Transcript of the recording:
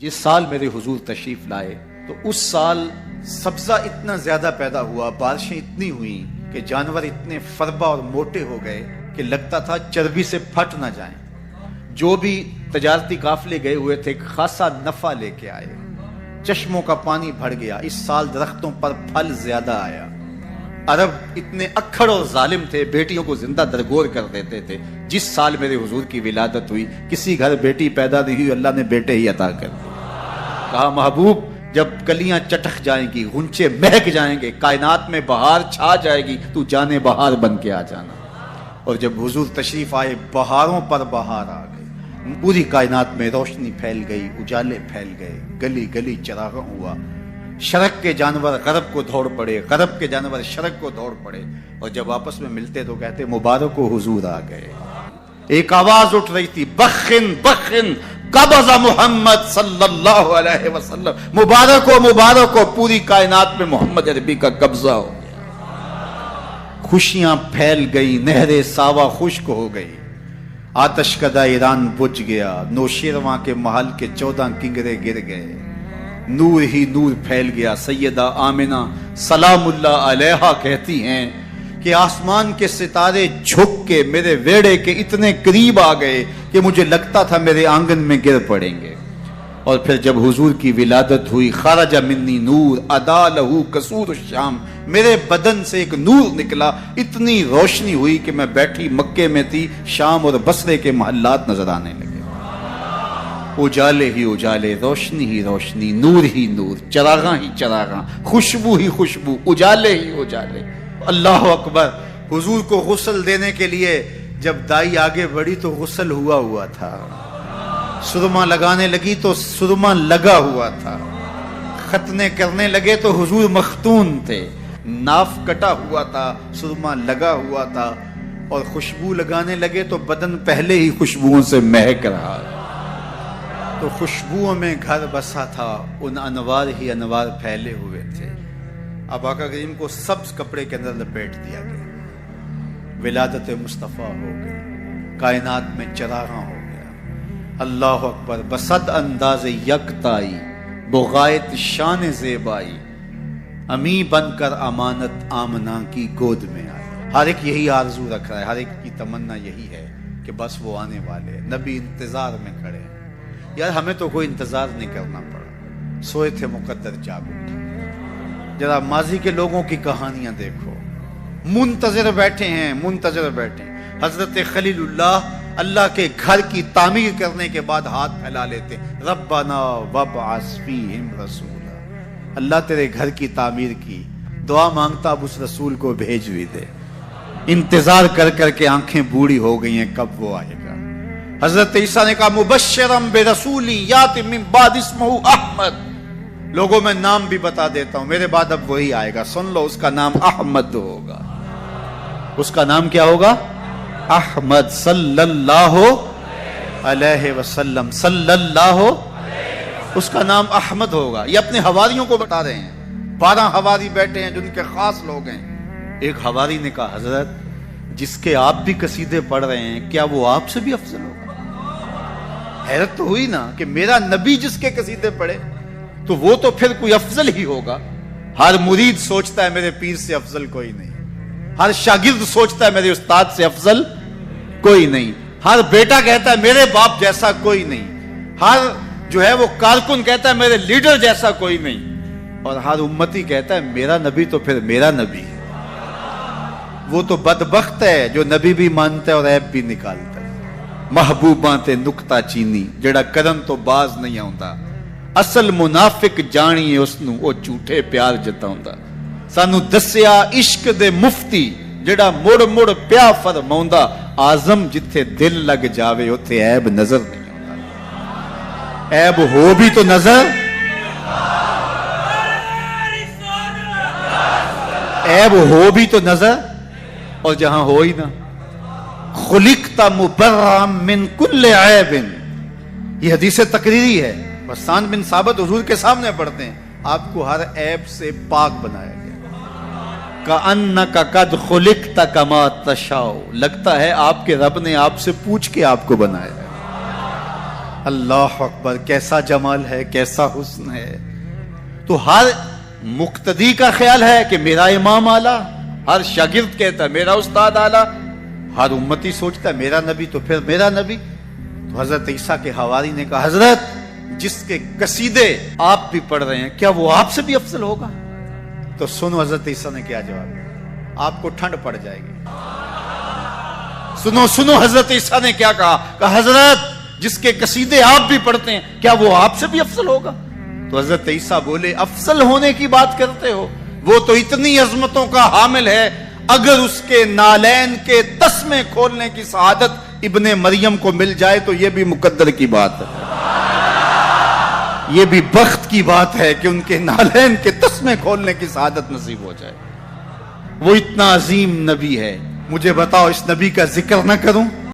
جس سال میرے حضور تشریف لائے تو اس سال سبزہ اتنا زیادہ پیدا ہوا، بارشیں اتنی ہوئیں کہ جانور اتنے فربا اور موٹے ہو گئے کہ لگتا تھا چربی سے پھٹ نہ جائیں۔ جو بھی تجارتی قافلے گئے ہوئے تھے خاصا نفع لے کے آئے، چشموں کا پانی بڑھ گیا۔ اس سال درختوں پر پھل زیادہ آیا۔ عرب اتنے اکھڑ اور ظالم تھے، بیٹیوں کو زندہ درگور کر دیتے تھے۔ جس سال میرے حضور کی ولادت ہوئی کسی گھر بیٹی پیدا نہیں ہوئی، اللہ نے بیٹے ہی عطا کر دیے۔ کہا محبوب جب کلیاں چٹک جائیں گی، غنچے مہک جائیں گے، کائنات میں بہار چھا جائے گی، تو جانے بہار بن کے آ جانا۔ اور جب حضور تشریف آئے بہاروں پر بہار آ گئی، پوری کائنات میں روشنی پھیل گئی، اجالے پھیل گئے، گلی گلی چراغاں ہوا۔ شرق کے جانور غرب کو دوڑ پڑے، غرب کے جانور شرق کو دوڑ پڑے، اور جب آپس میں ملتے تو کہتے مبارک ہو حضور آ گئے۔ ایک آواز اٹھ رہی تھی، بخن بخن قبض محمد صلی اللہ علیہ وسلم، مبارک ہو پوری کائنات میں محمد عربی کا قبضہ ہو گیا۔ خوشیاں پھیل گئی، نہریں ساوا خشک ہو گئی، آتش کدہ ایران بجھ گیا، نوشیرواں کے محل کے 14 کنگرے گر گئے، نور ہی نور پھیل گیا۔ سیدہ آمنہ سلام اللہ علیہا کہتی ہیں کہ آسمان کے ستارے جھک کے میرے ویڑے کے اتنے قریب آ گئے کہ مجھے لگتا تھا میرے آنگن میں گر پڑیں گے۔ اور پھر جب حضور کی ولادت ہوئی، خرج منی نور ادا لہو قصور الشام، میرے بدن سے ایک نور نکلا، اتنی روشنی ہوئی کہ میں بیٹھی مکے میں تھی، شام اور بصرے کے محلات نظر آنے لگے۔ اجالے ہی اجالے، روشنی ہی روشنی، نور ہی نور، چراغاں ہی چراغاں، خوشبو ہی خوشبو، اجالے ہی اجالے۔ اللہ اکبر۔ حضور کو غسل دینے کے لیے جب دائی آگے بڑھی تو غسل ہوا تھا، سرما لگانے لگی تو سرما لگا ہوا تھا، ختنے کرنے لگے تو حضور مختون تھے، ناف کٹا ہوا تھا، سرما لگا ہوا تھا، اور خوشبو لگانے لگے تو بدن پہلے ہی خوشبوؤں سے مہک رہا، تو خوشبوؤں میں گھر بسا تھا، ان انوار ہی انوار پھیلے ہوئے تھے۔ اب آقا کریم کو سبز کپڑے کے اندر لپیٹ دیا گیا، ولادت مصطفیٰ ہو گئی، کائنات میں چراغاں ہو گیا۔ اللہ اکبر۔ بصد انداز یکتائی، بغایت شان زیبائی، امی بن کر امانت آمنہ کی گود میں آئی۔ ہر ایک یہی آرزو رکھ رہا ہے، ہر ایک کی تمنا یہی ہے کہ بس وہ آنے والے، نبی انتظار میں کھڑے ہیں۔ یار ہمیں تو کوئی انتظار نہیں کرنا پڑا، سوئے تھے مقدر جاگ اٹھے۔ ذرا ماضی کے لوگوں کی کہانیاں دیکھو، منتظر بیٹھے ہیں، منتظر بیٹھے ہیں۔ حضرت خلیل اللہ کے گھر کی تعمیر کرنے کے بعد ہاتھ پھیلا لیتے، ربنا وابعث فیہم رسولا، اللہ تیرے گھر کی تعمیر کی، دعا مانگتا اب اس رسول کو بھیج بھی دے۔ انتظار کر کر کے آنکھیں بوڑھی ہو گئی ہیں، کب وہ آئے گا۔ حضرت عیسیٰ نے کہا مبشرم برسول یاتی من بعد اسمہ احمد، لوگوں میں نام بھی بتا دیتا ہوں، میرے بعد اب وہی آئے گا، سن لو، اس کا نام احمد ہوگا۔ اس کا نام کیا ہوگا؟ احمد صلی اللہ علیہ وسلم، صلی اللہ، اس کا نام احمد ہوگا۔ یہ اپنے حواریوں کو بتا رہے ہیں، 12 حواری بیٹھے ہیں جن کے خاص لوگ ہیں۔ ایک حواری نے کہا حضرت جس کے آپ بھی قصیدے پڑھ رہے ہیں کیا وہ آپ سے بھی افضل ہوگا؟ حیرت تو ہوئی نا کہ میرا نبی جس کے قصیدے پڑھے تو وہ تو پھر کوئی افضل ہی ہوگا۔ ہر مرید سوچتا ہے میرے پیر سے افضل کوئی نہیں، ہر شاگرد سوچتا ہے میرے استاد سے افضل کوئی نہیں، ہر بیٹا کہتا ہے میرے باپ جیسا کوئی نہیں، ہر جو ہے وہ کارکن کہتا ہے میرے لیڈر جیسا کوئی نہیں، اور ہر امتی کہتا ہے میرا نبی تو پھر میرا نبی ہے۔ وہ تو بدبخت ہے جو نبی بھی مانتا ہے اور عیب بھی نکالتا ہے۔ محبوباں تے نکتہ چینی جڑا کرن تو باز نہیں آوندا، اصل منافق جانیے اس نو او جھوٹے پیار جتاوندا۔ سانو دسیا عشق دے مفتی جڑا مڑ مڑ پیا فرماوندا، آزم جتھے دل لگ جاوے اوتھے عیب نظر نہیں آوندا۔ عیب ہو بھی تو نظر، عیب ہو بھی تو نظر، اور جہاں ہو ہی نہ۔ خلقت مبرأ من کل عیب، یہ حدیث تقریری ہے، حسان بن ثابت حضور کے سامنے پڑھتے ہیں، آپ کو ہر عیب سے پاک بنایا گیا۔ کأنک قد خلقت کما تشاء، لگتا ہے آپ کے رب نے آپ سے پوچھ کے آپ کو بنایا ہے۔ اللہ اکبر، کیسا جمال ہے، کیسا حسن ہے. تو ہر مقتدی کا خیال ہے کہ میرا امام اعلیٰ، ہر شاگرد کہتا ہے میرا استاد اعلیٰ، ہر امتی سوچتا ہے میرا نبی تو پھر میرا نبی. تو حضرت عیسیٰ کے حواری نے کہا حضرت جس کے قصیدے آپ بھی پڑھ رہے ہیں کیا وہ آپ سے بھی افضل ہوگا؟ تو سنو حضرت عیسیٰ نے کیا جواب دیا، آپ کو ٹھنڈ پڑ جائے گی. سنو حضرت عیسیٰ نے کیا کہا حضرت جس کے قصیدے آپ بھی پڑھتے ہیں کیا وہ آپ سے بھی افضل ہوگا؟ تو حضرت عیسیٰ بولے افضل ہونے کی بات کرتے ہو، وہ تو اتنی عظمتوں کا حامل ہے، اگر اس کے نالین کے تسمے کھولنے کی سعادت ابن مریم کو مل جائے تو یہ بھی مقدر کی بات ہے، یہ بھی بخت کی بات ہے کہ ان کے نالین کے تسمے کھولنے کی سعادت نصیب ہو جائے. وہ اتنا عظیم نبی ہے، مجھے بتاؤ اس نبی کا ذکر نہ کروں؟